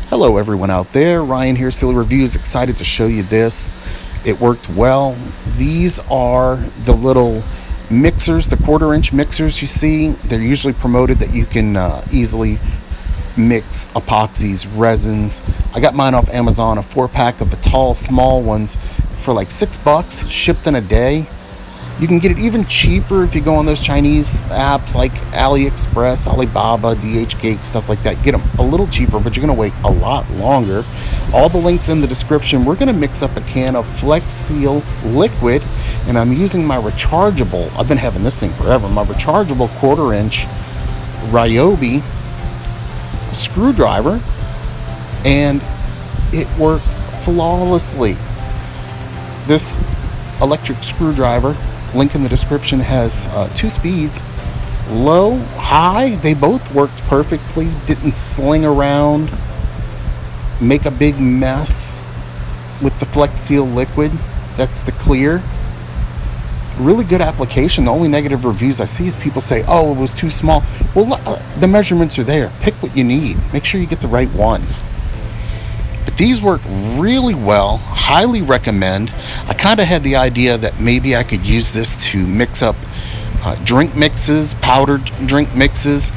Hello everyone out there, Ryan here, Silly Reviews, excited to show you this. It worked well. These are the little mixers, the 1/4-inch mixers you see. They're usually promoted that you can easily mix epoxies, resins. I got mine off Amazon, a 4-pack of the tall, small ones for like $6, shipped in a day. You can get it even cheaper if you go on those Chinese apps like AliExpress, Alibaba, DHgate, stuff like that. Get them a little cheaper, but you're going to wait a lot longer. All the links in the description. We're going to mix up a can of Flex Seal liquid, and I'm using my rechargeable, I've been having this thing forever, my rechargeable 1/4-inch Ryobi screwdriver, and it worked flawlessly. This electric screwdriver, link in the description, has 2 speeds, low, high. They both worked perfectly. Didn't sling around, make a big mess with the Flex Seal liquid. That's the clear. Really good application. The only negative reviews I see is people say, oh, it was too small. Well, the measurements are there. Pick what you need. Make sure you get the right one. But these work really well. Highly recommend. I kind of had the idea that maybe I could use this to mix up drink mixes, powdered drink mixes.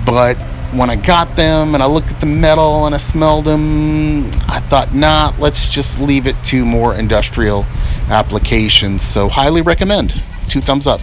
But when I got them and I looked at the metal and I smelled them, I thought, nah, let's just leave it to more industrial applications. So highly recommend. 2 thumbs up.